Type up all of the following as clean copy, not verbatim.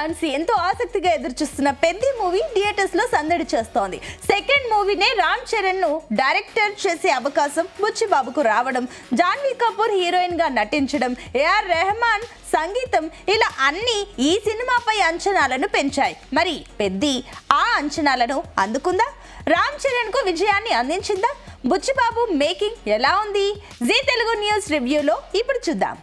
Fans ఎంతో ఆసక్తిగా ఎదురుచూస్తున్న పెద్ద మూవీ థియేటర్స్ లో సందడి చేస్తోంది. సెకండ్ మూవీనే రామ్ చరణ్ ను డైరెక్టర్ చేసే అవకాశం బుచ్చిబాబుకు రావడం, జాన్వీ కపూర్ హీరోయిన్ గా నటించడం, ఏఆర్ రెహమాన్ సంగీతం ఇలా అన్ని ఈ సినిమాపై అంచనాలను పెంచాయి. మరి పెద్ది ఆ అంచనాలను అందుకుందా? రామ్ చరణ్ కు విజయాన్ని అందించిందా? బుచ్చిబాబు మేకింగ్ ఎలా ఉంది? జీ తెలుగు న్యూస్ రివ్యూలో ఇప్పుడు చూద్దాం.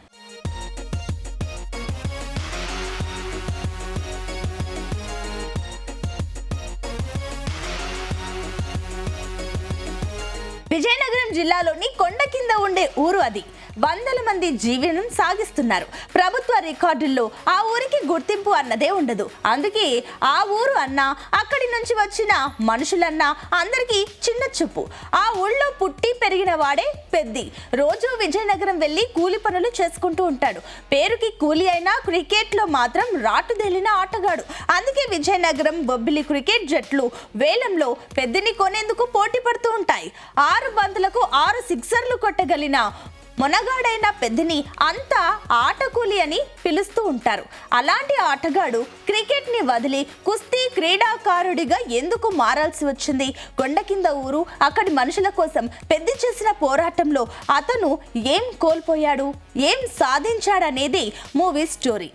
విజయనగరం జిల్లాలోని కొండ కింద ఉండే ఊరు అది. వందల మంది జీవనం సాగిస్తున్నారు. ప్రభుత్వ రికార్డుల్లో ఆ ఊరికి గుర్తింపు అన్నదే ఉండదు. అందుకే ఆ ఊరు అన్నా, అక్కడి నుంచి వచ్చిన మనుషులన్నా అందరికీ చిన్న చూపు. ఆ ఊళ్ళో పుట్టి పెరిగిన వాడే పెద్ది. రోజు విజయనగరం వెళ్ళి కూలి పనులు చేసుకుంటూ ఉంటాడు. పేరుకి కూలి అయినా క్రికెట్లో మాత్రం రాటుదేలిన ఆటగాడు. అందుకే విజయనగరం బొబ్బిలి క్రికెట్ జట్లు వేలంలో పెద్దిని కొనేందుకు పోటీ పడుతూ ఉంటాయి. 6 బంతులకు 6 సిక్సర్లు కొట్టగలిగిన మొనగాడైన పెద్దిని అంతా ఆటకూలి అని పిలుస్తూ ఉంటారు. అలాంటి ఆటగాడు క్రికెట్ ని వదిలి కుస్తీ క్రీడాకారుడిగా ఎందుకు మారాల్సి వచ్చింది? కొండ కింద ఊరు, అక్కడి మనుషుల కోసం పెద్ది చేసిన పోరాటంలో అతను ఏం కోల్పోయాడు, ఏం సాధించాడనేది మూవీ స్టోరీ.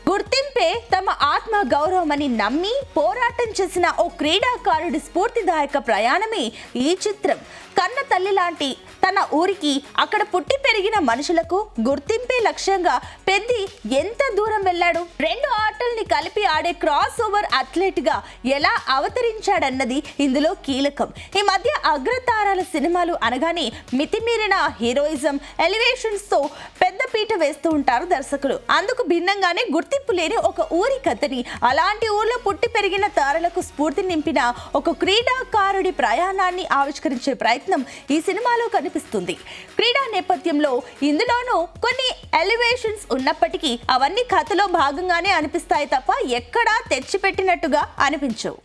గుర్తింపే తమ ఆత్మ గౌరవమని నమ్మి పోరాటం చేసిన ఓ క్రీడాకారుడి స్ఫూర్తిదాయక ప్రయాణమే ఈ చిత్రం. కన్న తల్లి లాంటి తన ఊరికి, అక్కడ పుట్టి పెరిగిన మనుషులకు గుర్తింపే లక్ష్యంగా పెద్ది ఎంత దూరం వెళ్ళాడు? 2 ఆటల్ని కలిపి ఆడే క్రాస్ ఓవర్ అథ్లెట్ గా ఎలా అవతరించాడన్నది ఇందులో కీలకం. ఈ మధ్య అగ్రతారాల సినిమాలు అనగానే మితిమీరిన హీరోయిజం, ఎలివేషన్స్ తో పెద్ద పీట వేస్తూ ఉంటారు దర్శకులు. అందుకు భిన్నంగానే గుర్తింపు లేని ఒక ఊరి కథని, అలాంటి ఊర్లో పుట్టి పెరిగిన తారలకు స్ఫూర్తి నింపిన ఒక క్రీడాకారుడి ప్రయాణాన్ని ఆవిష్కరించే ప్రయత్నం ఈ సినిమాలో కనిపిస్తుంది. క్రీడా నేపథ్యంలో ఇందులోనూ కొన్ని ఎలివేషన్స్ ఉన్నప్పటికీ అవన్నీ కథలో భాగంగానే అనిపిస్తాయి తప్ప ఎక్కడా తెచ్చిపెట్టినట్టుగా అనిపించవు.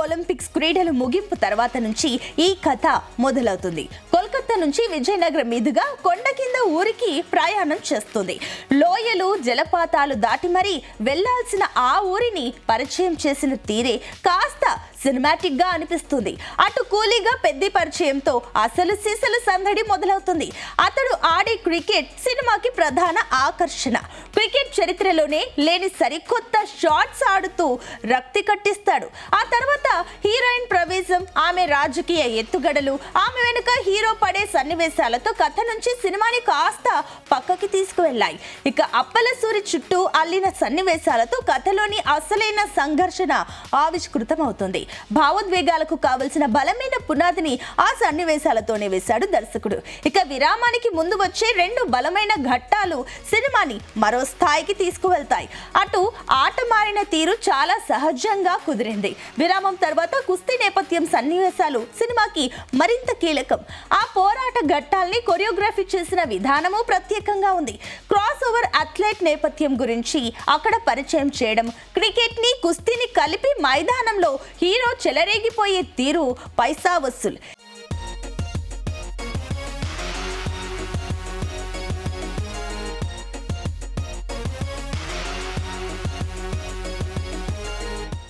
ఒలింపిక్స్ క్రీడలు ముగింపు తర్వాత నుంచి ఈ కథ మొదలవుతుంది. కోల్కతా నుంచి విజయనగరం మీదుగా కొండ కింద ఊరికి ప్రయాణం చేస్తుంది. లోయలు, జలపాతాలు దాటి మరీ వెళ్లాల్సిన ఆ ఊరిని పరిచయం చేసిన తీరే కాస్త సినిమాటిక్ గా అనిపిస్తుంది. అటు కూలీగా పెద్ది పరిచయంతో అసలు సిసలు సందడి మొదలవుతుంది. అతడు ఆడే క్రికెట్ సినిమాకి ప్రధాన ఆకర్షణ. క్రికెట్ చరిత్రలోనే లేని సరికొత్త షాట్స్ ఆడుతూ రక్తి కట్టిస్తాడు. ఆ తర్వాత హీరోయిన్ ప్రవేశం, ఆమె రాజకీయ ఎత్తుగడలు, ఆమె వెనుక హీరో పడే సన్నివేశాలతో కథ నుంచి సినిమాని కాస్త పక్కకి తీసుకువెళ్ళాయి. ఇక అప్పల సూరి చుట్టూ అల్లిన సన్నివేశాలతో కథలోని అసలైన సంఘర్షణ ఆవిష్కృతం అవుతుంది. భావోద్వేగాలకు కావలసిన బలమైన పునాదిని ఆ సన్నివేశాలతోనే వేశాడు దర్శకుడు. ఇక విరామానికి ముందు వచ్చే 2 బలమైన ఘట్టాలు సినిమాని మరో స్థాయికి తీసుకువెళ్తాయి. అటు ఆట మారిన తీరు చాలా సహజంగా కుదిరింది. విరామం తర్వాత కుస్తీ నేపథ్యం సన్నివేశాలు సినిమాకి మరింత కీలకం. ఆ పోరాట ఘట్టాల్ని కొరియోగ్రఫీ చేసిన విధానము ప్రత్యేకంగా ఉంది. క్రాస్ ఓవర్ అథ్లెట్ నేపథ్యం గురించి అక్కడ పరిచయం చేయడం, క్రికెట్ ని కుస్తీని కలిపి మైదానంలో హీరో చెలరేగిపోయే తీరు పైసా వసూల్.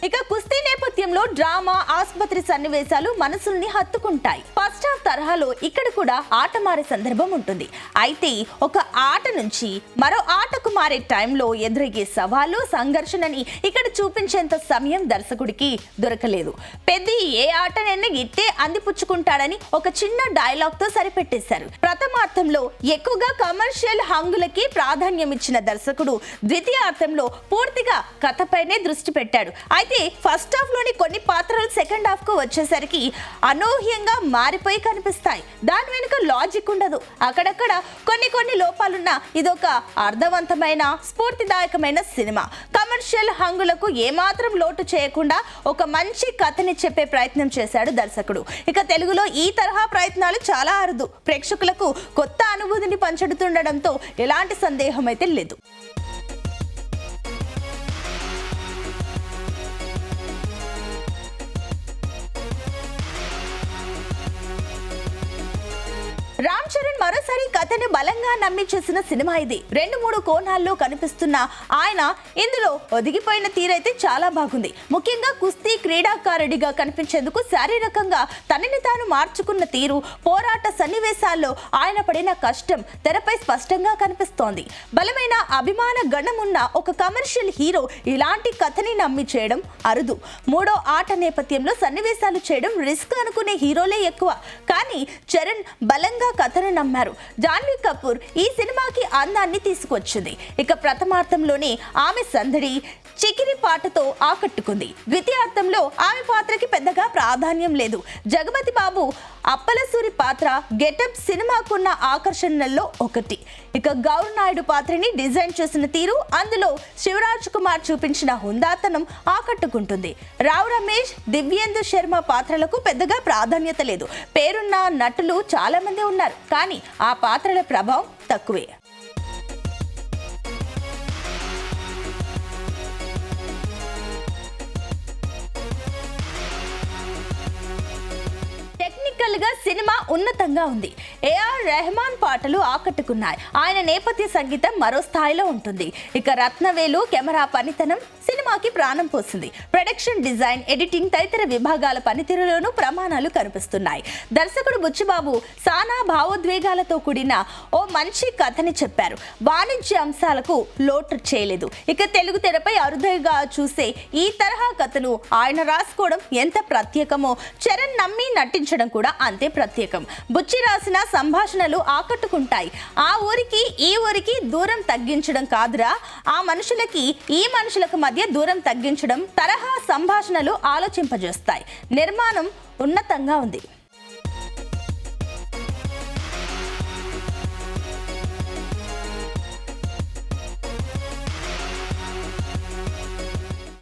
ఇక కుస్తీ నేపథ్యంలో డ్రామా, ఆసుపత్రి సన్నివేశాలు మనసుల్ని హత్తుకుంటాయి. ఫస్ట్ హాఫ్ తరహాలో ఇక్కడ కూడా ఆట మారే సందర్భం ఉంటుంది. అయితే ఒక ఆట నుంచి మరో ఆటకు మారే టైంలో ఎదురయ్యే సవాలు, సంఘర్షణని ఇక్కడ చూపించేంత సమయం దర్శకుడికి దొరకలేదు. పెద్ది ఏ ఆటనైనా ఇట్టే అందిపుచ్చుకుంటాడని ఒక చిన్న డైలాగ్ తో సరిపెట్టేశారు. ప్రథమార్థంలో ఎక్కువగా కమర్షియల్ హంగులకి ప్రాధాన్యం ఇచ్చిన దర్శకుడు ద్వితీయార్థంలో పూర్తిగా కథపైనే దృష్టి పెట్టాడు. అయితే అయితే ఫస్ట్ హాఫ్ లోని కొన్ని పాత్రలు సెకండ్ హాఫ్ కు వచ్చేసరికి అనూహ్యంగా మారిపోయి కనిపిస్తాయి. దాని వెనుక లాజిక్ ఉండదు. అక్కడక్కడ కొన్ని లోపాలున్న ఇదొక అర్థవంతమైన స్ఫూర్తిదాయకమైన సినిమా. కమర్షియల్ హంగులకు ఏమాత్రం లోటు చేయకుండా ఒక మంచి కథని చెప్పే ప్రయత్నం చేశాడు దర్శకుడు. ఇక తెలుగులో ఈ తరహా ప్రయత్నాలు చాలా అరుదు. ప్రేక్షకులకు కొత్త అనుభూతిని పంచుతుండడంతో ఎలాంటి సందేహం అయితే లేదు. రామ్ చరణ్ మరోసారి కథను బలంగా నమ్మి చేసిన సినిమా ఇది. 2-3 కోణాల్లో కనిపిస్తున్న ఆయన ఇందులో ఒదిగిపోయిన తీరైతే చాలా బాగుంది. ముఖ్యంగా కుస్తీ క్రీడాకారుడిగా కనిపించేందుకు శారీరకంగా తనని తాను మార్చుకున్న తీరు, పోరాట సన్నివేశాల్లో ఆయన పడిన కష్టం తెరపై స్పష్టంగా కనిపిస్తోంది. బలమైన అభిమాన గణం ఉన్న ఒక కమర్షియల్ హీరో ఇలాంటి కథని నమ్మి చేయడం అరుదు. మూడో ఆట నేపథ్యంలో సన్నివేశాలు చేయడం రిస్క్ అనుకునే హీరోలే ఎక్కువ. కానీ చరణ్ బలంగా కథను నమ్మారు. జాన్వీ కపూర్ ఈ సినిమాకి అందాన్ని తీసుకొచ్చింది. ఇక ప్రథమార్థంలోనే ఆమె సందడి చికిరి పాటతో ఆకట్టుకుంది. ద్వితీయార్థంలో ఆమె పాత్రకి పెద్దగా ప్రాధాన్యం లేదు. జగపతి బాబు అప్పలసూరి పాత్ర గెటప్ సినిమాకున్న ఆకర్షణల్లో ఒకటి. ఇక గౌర్ నాయుడు పాత్రని డిజైన్ చేసిన తీరు, అందులో శివరాజ్ కుమార్ చూపించిన హుందాతనం ఆకట్టుకుంటుంది. రావు రమేష్, దివ్యేందు శర్మ పాత్రలకు పెద్దగా ప్రాధాన్యత లేదు. పేరున్న నటులు చాలా మంది ఉన్నారు, కానీ ఆ పాత్రల ప్రభావం తక్కువే. టెక్నికల్ గా సినిమా ఉన్నతంగా ఉంది. ఏఆర్ రెహమాన్ పాటలు ఆకట్టుకున్నాయి. ఆయన నేపథ్య సంగీతం మరో స్థాయిలో ఉంటుంది. ఇక రత్నవేలు కెమెరా పనితనం సినిమాకి ప్రాణం పోసింది. ప్రొడక్షన్ డిజైన్, ఎడిటింగ్ తదితర విభాగాల పనితీరులోనూ ప్రమాణాలు కనిపిస్తున్నాయి. దర్శకుడు బుచ్చిబాబు సానా భావోద్వేగాలతో కూడిన ఓ మంచి కథని చెప్పారు. వాణిజ్య అంశాలకు లోటు చేయలేదు. ఇక తెలుగు తెరపై అరుదుగా చూసే ఈ తరహా కథను ఆయన రాసుకోవడం ఎంత ప్రత్యేకమో చరణ్ నమ్మి నటించడం కూడా అంతే ప్రత్యేకం. బుచ్చి రాసిన సంభాషణలు ఆకట్టుకుంటాయి. ఆ ఊరికి ఈ ఊరికి దూరం తగ్గించడం కాదురా, ఆ మనుషులకి ఈ మనుషులకు మధ్య దూరం తగ్గించడం తరహా సంభాషణలు ఆలోచింపజేస్తాయి. నిర్మాణం ఉన్నతంగా ఉంది.